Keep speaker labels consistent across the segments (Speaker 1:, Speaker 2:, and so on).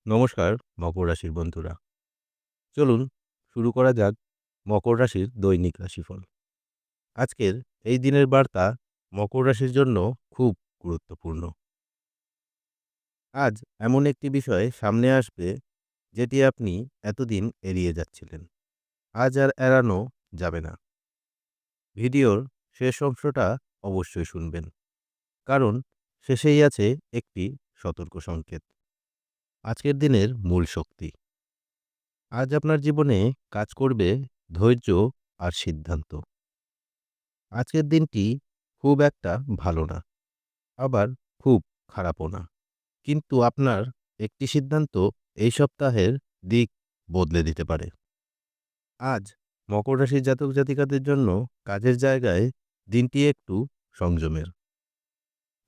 Speaker 1: নমস্কার মকর রাশির বন্ধুরা। চলুন শুরু করা যাক মকর রাশির দৈনিক রাশিফল। আজকের এই দিনের বার্তা মকর রাশির জন্য খুব গুরুত্বপূর্ণ। আজ এমন একটি বিষয় সামনে আসবে যেটি আপনি এতদিন এড়িয়ে যাচ্ছিলেন। আজ আর এড়ানো যাবে না। ভিডিওর শেষ অংশটা অবশ্যই শুনবেন, কারণ শেষেই আছে একটি সতর্ক সংকেত। আজকের দিনের মূল শক্তি। আজ আপনার জীবনে কাজ করবে ধৈর্য আর সিদ্ধান্ত। আজকের দিনটি খুব একটা ভালো না, আবার খুব খারাপও না। কিন্তু আপনার একটি সিদ্ধান্ত এই সপ্তাহের দিক বদলে দিতে পারে। আজ মকর রাশির জাতক জাতিকাদের জন্য কাজের জায়গায় দিনটি একটু সংযমের।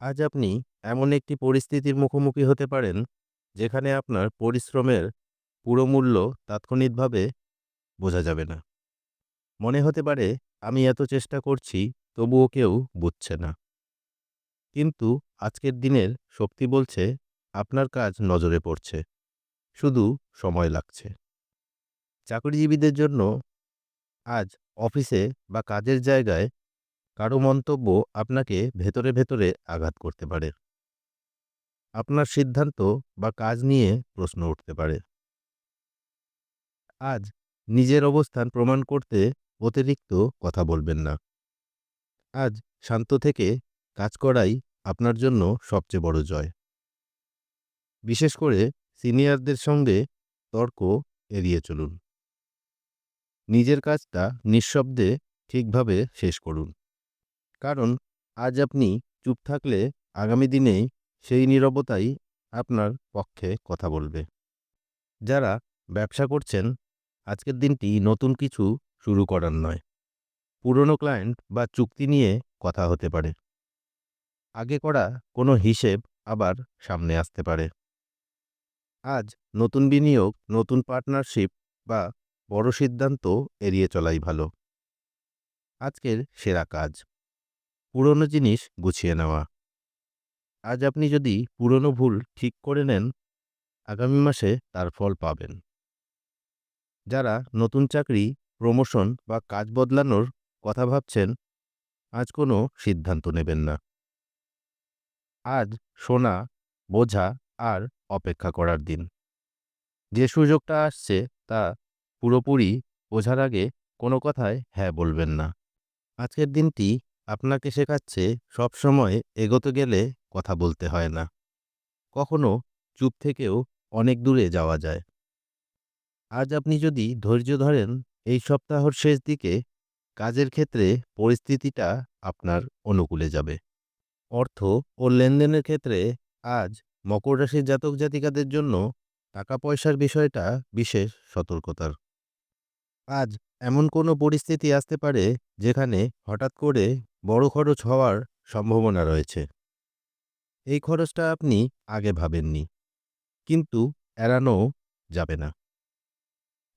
Speaker 1: আজ আপনি এমন একটি পরিস্থিতির মুখোমুখি হতে পারেন যেখানে আপনার পরিশ্রমের পুরো মূল্য তাৎক্ষণিকভাবে বোঝা যাবে না। মনে হতে পারে, আমি এত চেষ্টা করছি তবুও কেউ বুঝছে না। কিন্তু আজকের দিনের শক্তি বলছে আপনার কাজ নজরে পড়ছে, শুধু সময় লাগছে। চাকরিজীবীদের জন্য আজ অফিসে বা কাজের জায়গায় কারো মন্তব্য আপনাকে ভেতরে ভেতরে আঘাত করতে পারে। আপনার সিদ্ধান্ত বা কাজ নিয়ে প্রশ্ন উঠতে পারে। আজ নিজের অবস্থান প্রমাণ করতে অতিরিক্ত কথা বলবেন না। আজ শান্ত থেকে কাজ করাই আপনার জন্য সবচেয়ে বড় জয়। বিশেষ করে সিনিয়রদের সঙ্গে তর্ক এড়িয়ে চলুন। নিজের কাজটা নিঃশব্দে ঠিকভাবে শেষ করুন, কারণ আজ আপনি চুপ থাকলে আগামী দিনে সেই নীরবতাই আপনার পক্ষে কথা বলবে। যারা ব্যবসা করছেন, আজকের দিনটি নতুন কিছু শুরু করার নয়, পুরনো ক্লায়েন্ট বা চুক্তি নিয়ে কথা হতে পারে। আগে করা কোনো হিসেব আবার সামনে আসতে পারে। আজ নতুন বিনিয়োগ, নতুন পার্টনারশিপ বা বড় সিদ্ধান্ত এড়িয়ে চলাই ভালো। আজকের সেরা কাজ পুরনো জিনিস গুছিয়ে নেওয়া। আজ আপনি যদি পুরনো ভুল ঠিক করে নেন, আগামী মাসে তার ফল পাবেন। যারা নতুন চাকরি, প্রমোশন বা কাজ বদলানোর কথা ভাবছেন, আজ কোনো সিদ্ধান্ত নেবেন না। আজ শোনা, বোঝা আর অপেক্ষা করার দিন। যে সুযোগটা আসছে তা পুরোপুরি বোঝার আগে কোনো কথায় হ্যাঁ বলবেন না। আজকের দিনটি আপনাকে শেখাচ্ছে সবসময় এগোতে গেলে কথা বলতে হয় না। কখনো চুপ থেকেও অনেক দূরে যাওয়া যায়। আজ আপনি যদি ধৈর্য ধরেন, এই সপ্তাহর শেষ দিকে কাজের ক্ষেত্রে পরিস্থিতিটা আপনার অনুকূলে যাবে। অর্থ ও লেনদেনের ক্ষেত্রে আজ মকর রাশির জাতক জাতিকাদের জন্য টাকা পয়সার বিষয়টা বিশেষ সতর্কতার। আজ এমন কোনো পরিস্থিতি আসতে পারে যেখানে হঠাৎ করে বড় খরচ হওয়ার সম্ভাবনা রয়েছে। এই খরচটা আপনি আগে ভাবেননি, কিন্তু এড়ানো যাবে না।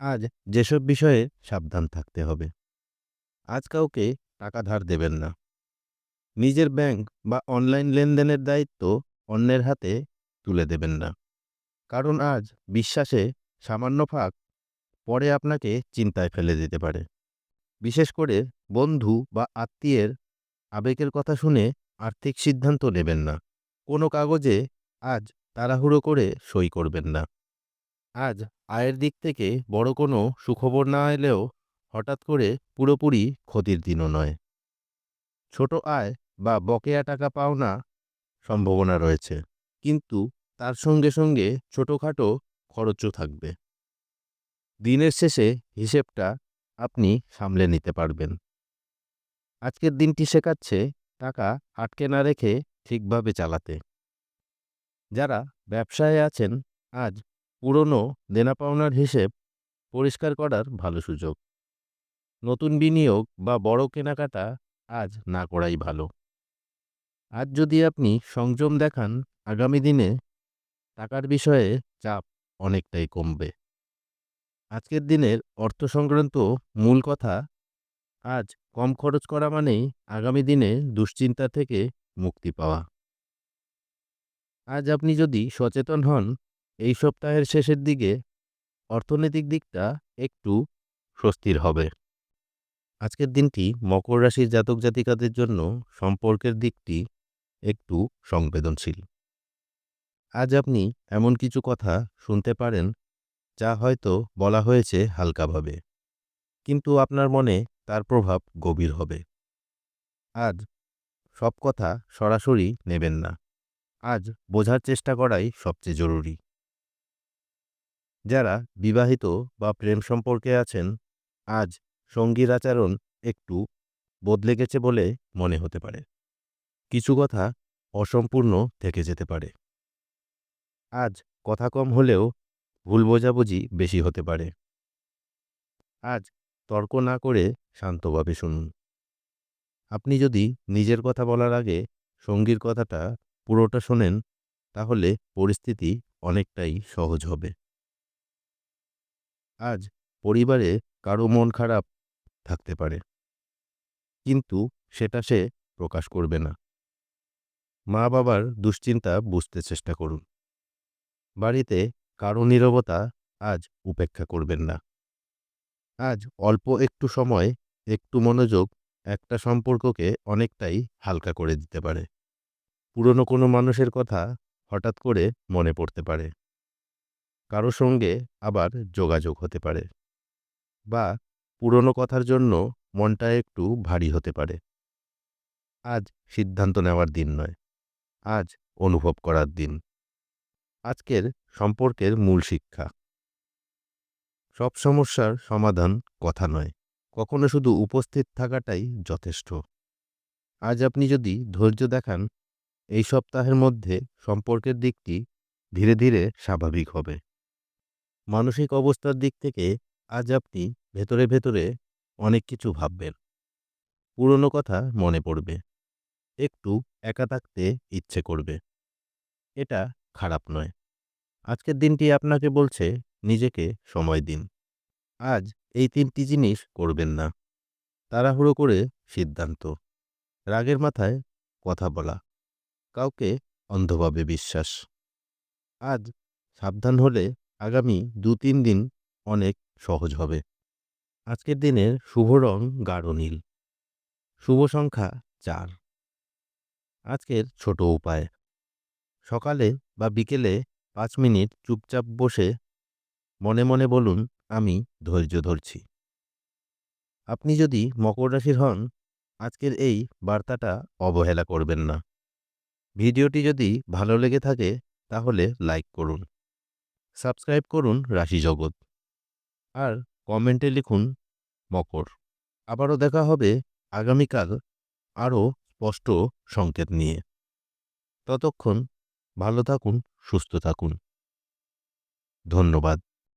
Speaker 1: আজ যেসব বিষয়ে সাবধান থাকতে হবে। আজ কাউকে টাকা ধার দেবেন না। নিজের ব্যাংক বা অনলাইন লেনদেনের দায়িত্ব অন্যের হাতে তুলে দেবেন না, কারণ আজ বিশ্বাসে সামান্য ফাঁক পরে আপনাকে চিন্তায় ফেলে দিতে পারে। বিশেষ করে বন্ধু বা আত্মীয়ের আবেগের কথা শুনে আর্থিক সিদ্ধান্ত নেবেন না। কোনো কাগজে আজ তাড়াহুড়ো করে সই করবেন না। আজ আয়ের দিক থেকে বড় কোনো সুখবর না এলেও হঠাৎ করে পুরোপুরি ক্ষতির দিনও নয়। ছোট আয় বা বকেয়া টাকা পাওনা সম্ভাবনা রয়েছে, কিন্তু তার সঙ্গে সঙ্গে ছোটখাটো খরচও থাকবে। দিনের শেষে হিসেবটা আপনি সামলে নিতে পারবেন। আজকের দিনটি শেখাচ্ছে টাকা আটকে না রেখে ঠিকভাবে চালাতে। যারা ব্যবসায় আছেন, আজ পুরনো দেনা পাওনার হিসেব পরিষ্কার করার ভালো সুযোগ। নতুন বিনিয়োগ বা বড় কেনাকাটা আজ না করাই ভালো। আজ যদি আপনি সংযম দেখান, আগামী দিনে টাকার বিষয়ে চাপ অনেকটাই কমবে। আজকের দিনের অর্থ সংক্রান্ত মূল কথা, আজ কম খরচ করা মানেই আগামী দিনে দুশ্চিন্তা থেকে মুক্তি পাওয়া। আজ আপনি যদি সচেতন হন, এই সপ্তাহের শেষের দিকে অর্থনৈতিক দিকটা একটু স্বস্তির হবে। আজকের দিনটি মকর রাশির জাতক জাতিকাদের জন্য সম্পর্কের দিকটি একটু সংবেদনশীল। আজ আপনি এমন কিছু কথা শুনতে পারেন যা হয়তো বলা হয়েছে হালকাভাবে, কিন্তু আপনার মনে তার প্রভাব গভীর হবে। আজ সব কথা সরাসরি নেবেন না। আজ বোঝার চেষ্টা করাই সবচেয়ে জরুরি। যারা বিবাহিত বা প্রেম সম্পর্কে আছেন, আজ সঙ্গীর আচরণ একটু বদলে গেছে বলে মনে হতে পারে। কিছু কথা অসম্পূর্ণ থেকে যেতে পারে। আজ কথা কম হলেও ভুল বোঝাবুঝি বেশি হতে পারে। আজ তর্ক না করে শান্তভাবে শুনুন। আপনি যদি নিজের কথা বলার আগে সঙ্গীর কথাটা পুরোটা শোনেন, তাহলে পরিস্থিতি অনেকটাই সহজ হবে। আজ পরিবারে কারো মন খারাপ থাকতে পারে, কিন্তু সেটা সে প্রকাশ করবে না। মা বাবার দুশ্চিন্তা বুঝতে চেষ্টা করুন। বাড়িতে কারো নীরবতা আজ উপেক্ষা করবেন না। আজ অল্প একটু সময়, একটু মনোযোগ একটা সম্পর্ককে অনেকটাই হালকা করে দিতে পারে। পুরনো কোনো মানুষের কথা হঠাৎ করে মনে পড়তে পারে। কারো সঙ্গে আবার যোগাযোগ হতে পারে, বা পুরনো কথার জন্য মনটা একটু ভারী হতে পারে। আজ সিদ্ধান্ত নেওয়ার দিন নয়, আজ অনুভব করার দিন। আজকের সম্পর্কের মূল শিক্ষা: সব সমস্যার সমাধান কথা নয়, কখনো শুধু উপস্থিত থাকাটাই যথেষ্ট। আজ আপনি যদি ধৈর্য দেখান, এই সপ্তাহের মধ্যে সম্পর্কের দিকটি ধীরে ধীরে স্বাভাবিক হবে। মানসিক অবস্থার দিক থেকে আজ আপনি ভেতরে ভেতরে অনেক কিছু ভাববেন। পুরনো কথা মনে পড়বে, একটু একা থাকতে ইচ্ছে করবে। এটা খারাপ নয়। আজকের দিনটি আপনাকে বলছে নিজেকে সময় দিন। আজ এই ৩টি জিনিস করবেন না: তাড়াহুড়ো করে সিদ্ধান্ত, রাগের মাথায় কথা বলা, কাউকে অন্ধভাবে বিশ্বাস। আজ সাবধান হলে আগামী ২-৩ দিন অনেক সহজ হবে। আজকের দিনের শুভ রং গাঢ় নীল। শুভ সংখ্যা ৪। আজকের ছোট উপায়: সকালে বা বিকেলে ৫ মিনিট চুপচাপ বসে মনে মনে বলুন, আমি ধৈর্য ধরছি। আপনি যদি মকর রাশির হন, আজকের এই বার্তাটা অবহেলা করবেন না। ভিডিওটি যদি ভালো লেগে থাকে, তাহলে লাইক করুন, সাবস্ক্রাইব করুন রাশি জগৎ, আর কমেন্টে লিখুন মকর। আবারও দেখা হবে আগামীকাল আরও স্পষ্ট সংকেত নিয়ে। ততক্ষণ ভালো থাকুন, সুস্থ থাকুন। ধন্যবাদ।